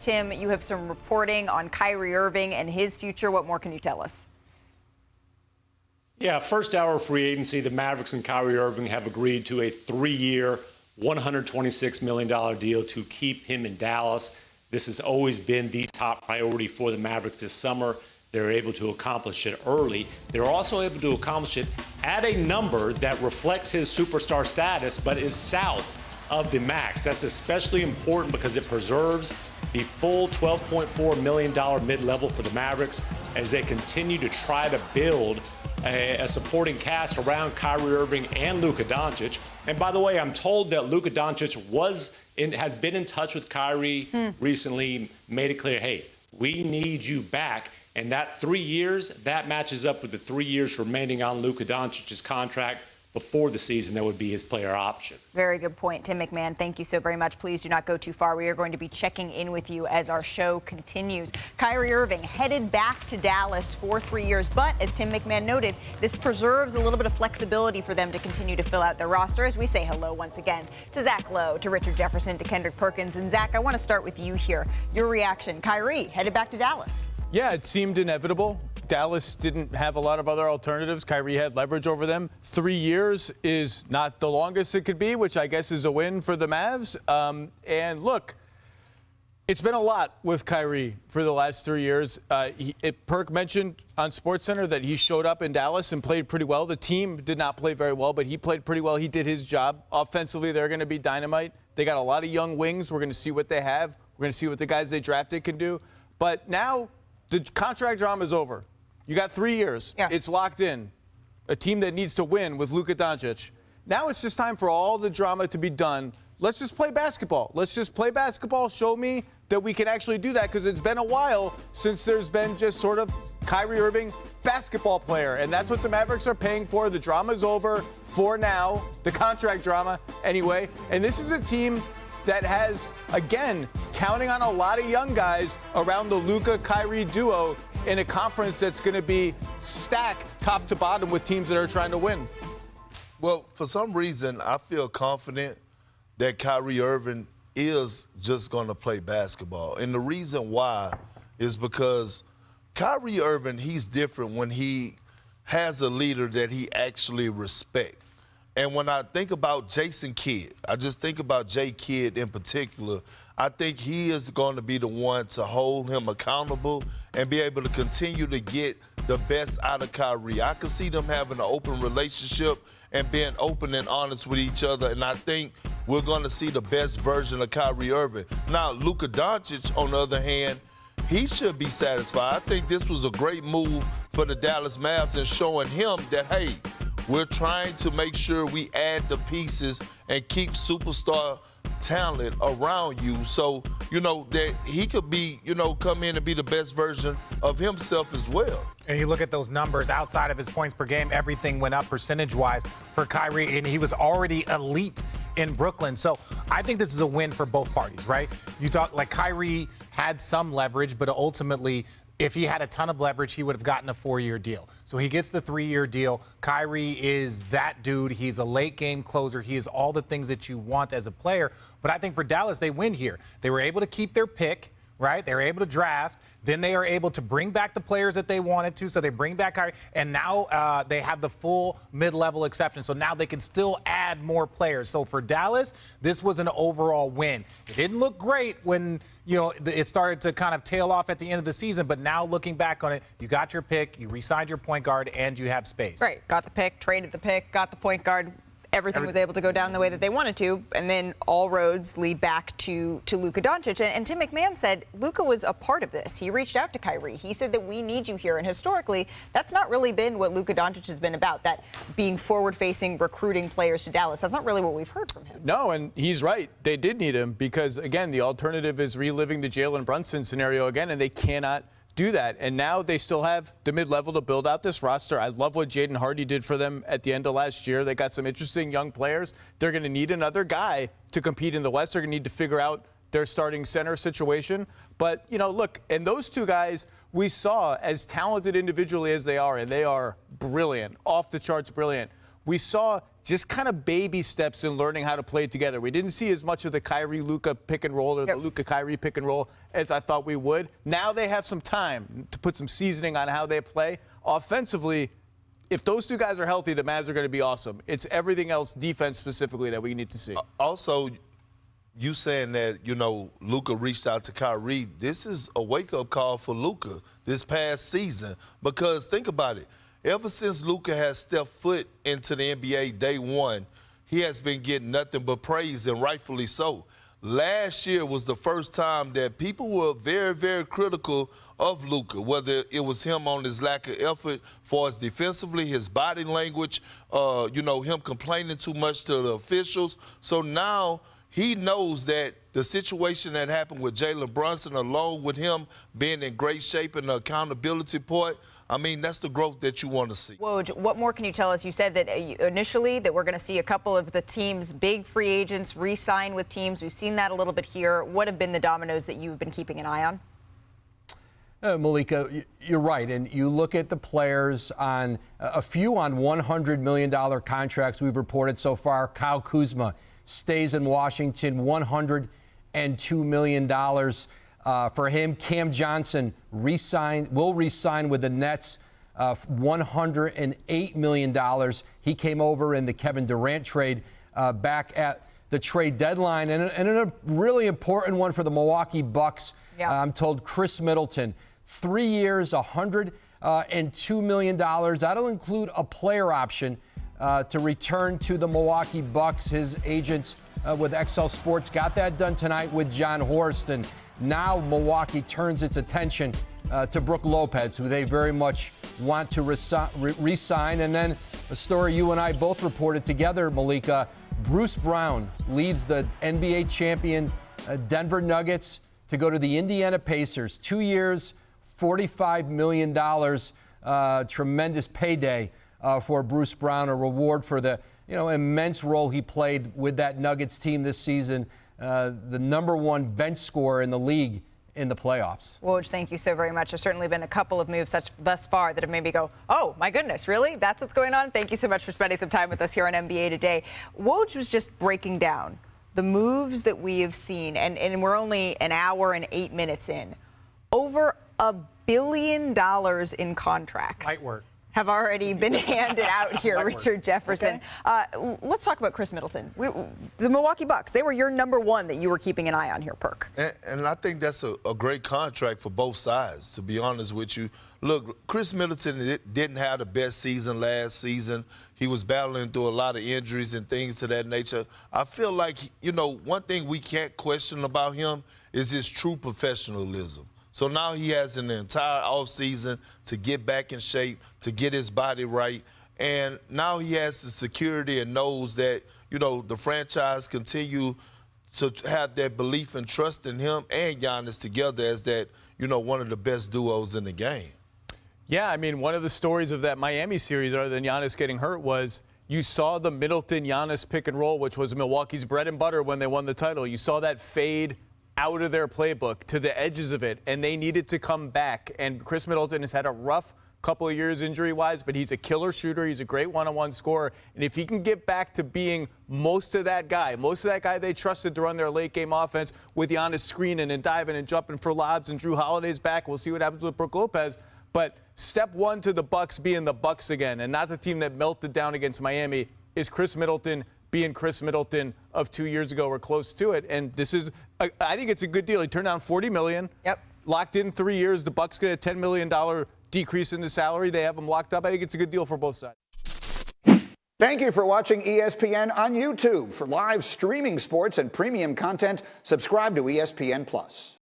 Tim, you have some reporting on Kyrie Irving and his future. What more can you tell us? Yeah, first hour of free agency, the Mavericks and Kyrie Irving have agreed to a 3-year, $126 million deal to keep him in Dallas. This has always been the top priority for the Mavericks this summer. They're able to accomplish it early. They're also able to accomplish it at a number that reflects his superstar status, but is south of the max. That's especially important because it preserves the full $12.4 million mid-level for the Mavericks as they continue to try to build a supporting cast around Kyrie Irving and Luka Doncic. And by the way, I'm told that Luka Doncic has been in touch with Kyrie recently, made it clear, hey, we need you back. And that 3 years, that matches up with the 3 years remaining on Luka Doncic's contract. Before the season, that would be his player option. Very good point, Tim MacMahon. Thank you so very much. Please do not go too far. We are going to be checking in with you as our show continues. Kyrie Irving headed back to Dallas for 3 years, but as Tim MacMahon noted, this preserves a little bit of flexibility for them to continue to fill out their roster. As we say hello once again to Zach Lowe, to Richard Jefferson, to Kendrick Perkins. And Zach, I want to start with you here. Your reaction. Kyrie headed back to Dallas. Yeah, it seemed inevitable. Dallas didn't have a lot of other alternatives. Kyrie had leverage over them. 3 years is not the longest it could be, which I guess is a win for the Mavs. And look, it's been a lot with Kyrie for the last 3 years. Perk mentioned on SportsCenter that he showed up in Dallas and played pretty well. The team did not play very well, but he played pretty well. He did his job. Offensively, they're going to be dynamite. They got a lot of young wings. We're going to see what they have. We're going to see what the guys they drafted can do. But now the contract drama is over. You got 3 years. Yeah. It's locked in. A team that needs to win with Luka Doncic. Now it's just time for all the drama to be done. Let's just play basketball. Let's just play basketball. Show me that we can actually do that, because it's been a while since there's been just sort of Kyrie Irving basketball player. And that's what the Mavericks are paying for. The drama's over for now. The contract drama anyway. And this is a team that has, again, counting on a lot of young guys around the Luka-Kyrie duo in a conference that's going to be stacked top to bottom with teams that are trying to win. Well, for some reason, I feel confident that Kyrie Irving is just going to play basketball. And the reason why is because Kyrie Irving, he's different when he has a leader that he actually respects. And when I think about Jason Kidd, I just think about Jay Kidd in particular, I think he is going to be the one to hold him accountable and be able to continue to get the best out of Kyrie. I can see them having an open relationship and being open and honest with each other, and I think we're going to see the best version of Kyrie Irving. Now, Luka Doncic, on the other hand, he should be satisfied. I think this was a great move for the Dallas Mavs in showing him that, hey, we're trying to make sure we add the pieces and keep superstar talent around you so, that he could be, come in and be the best version of himself as well. And you look at those numbers outside of his points per game, everything went up percentage-wise for Kyrie, and he was already elite in Brooklyn. So I think this is a win for both parties, right? You talk like Kyrie had some leverage, but ultimately, if he had a ton of leverage, he would have gotten a 4-year deal. So he gets the 3-year deal. Kyrie is that dude. He's a late-game closer. He is all the things that you want as a player. But I think for Dallas, they win here. They were able to keep their pick, right? They were able to draft. Then they are able to bring back the players that they wanted to. So they bring back Kyrie. And now they have the full mid-level exception. So now they can still add more players. So for Dallas, this was an overall win. It didn't look great when, it started to kind of tail off at the end of the season. But now looking back on it, you got your pick, you re-signed your point guard, and you have space. Right. Got the pick, traded the pick, got the point guard. Everything was able to go down the way that they wanted to, and then all roads lead back to Luka Doncic. And Tim MacMahon said Luka was a part of this. He reached out to Kyrie. He said that we need you here. And historically, that's not really been what Luka Doncic has been about, that being forward-facing, recruiting players to Dallas. That's not really what we've heard from him. No, and he's right. They did need him because, again, the alternative is reliving the Jalen Brunson scenario again, and they cannot do that. And now they still have the mid-level to build out this roster. I love what Jaden Hardy did for them at the end of last year. They got some interesting young players. They're going to need another guy to compete in the West. They're going to need to figure out their starting center situation. But, look, and those two guys we saw as talented individually as they are, and they are brilliant, off the charts brilliant. we saw just kind of baby steps in learning how to play together. We didn't see as much of the Kyrie-Luka pick and roll or the Luka-Kyrie pick and roll as I thought we would. Now they have some time to put some seasoning on how they play. Offensively, if those two guys are healthy, the Mavs are going to be awesome. It's everything else, defense specifically, that we need to see. Also, you saying that, Luka reached out to Kyrie, this is a wake-up call for Luka this past season. Because think about it. Ever since Luka has stepped foot into the NBA day one, he has been getting nothing but praise, and rightfully so. Last year was the first time that people were very, very critical of Luka, whether it was him on his lack of effort for us defensively, his body language, him complaining too much to the officials. So now he knows that the situation that happened with Jalen Brunson, along with him being in great shape and the accountability part, I mean, that's the growth that you want to see. Woj, what more can you tell us? You said that initially that we're going to see a couple of the teams, big free agents, re-sign with teams. We've seen that a little bit here. What have been the dominoes that you've been keeping an eye on? Malika, you're right. And you look at the players on a few on $100 million contracts we've reported so far. Kyle Kuzma stays in Washington, $102 million. For him, Cam Johnson will re-sign with the Nets, $108 million. He came over in the Kevin Durant trade back at the trade deadline. And a really important one for the Milwaukee Bucks, I'm told, Khris Middleton. 3 years, $102 million. That'll include a player option to return to the Milwaukee Bucks. His agents with XL Sports got that done tonight with John Horst. And now Milwaukee turns its attention to Brook Lopez, who they very much want to re-sign. And then a story you and I both reported together, Malika. Bruce Brown leaves the NBA champion Denver Nuggets to go to the Indiana Pacers. 2 years, $45 million. Tremendous payday for Bruce Brown, a reward for the immense role he played with that Nuggets team this season. The number one bench scorer in the league in the playoffs. Woj, thank you so very much. There's certainly been a couple of moves thus far that have made me go, oh, my goodness, really? That's what's going on? Thank you so much for spending some time with us here on NBA Today. Woj was just breaking down the moves that we have seen, and we're only an hour and 8 minutes in. Over $1 billion in contracts. Light work. Have already been handed out here, Richard Jefferson. Okay. Let's talk about Khris Middleton. The Milwaukee Bucks, they were your number one that you were keeping an eye on here, Perk. And I think that's a great contract for both sides, to be honest with you. Look, Khris Middleton didn't have the best season last season. He was battling through a lot of injuries and things to that nature. I feel like, one thing we can't question about him is his true professionalism. So now he has an entire offseason to get back in shape, to get his body right. And now he has the security and knows that, the franchise continue to have that belief and trust in him and Giannis together as that, one of the best duos in the game. Yeah, I mean, one of the stories of that Miami series, other than Giannis getting hurt, was you saw the Middleton-Giannis pick and roll, which was Milwaukee's bread and butter when they won the title. You saw that fade out of their playbook to the edges of it, and they needed to come back. And Khris Middleton has had a rough couple of years injury-wise, but he's a killer shooter. He's a great one-on-one scorer. And if he can get back to being most of that guy they trusted to run their late-game offense with Giannis screening and diving and jumping for lobs, and Drew Holiday's back. We'll see what happens with Brook Lopez. But step one to the Bucks being the Bucks again, and not the team that melted down against Miami, is Khris Middleton being Khris Middleton of 2 years ago or close to it. And this is, I think it's a good deal. He turned down $40 million. Yep. Locked in 3 years. The Bucks get a $10 million decrease in the salary. They have him locked up. I think it's a good deal for both sides. Thank you for watching ESPN on YouTube. For live streaming sports and premium content, subscribe to ESPN+.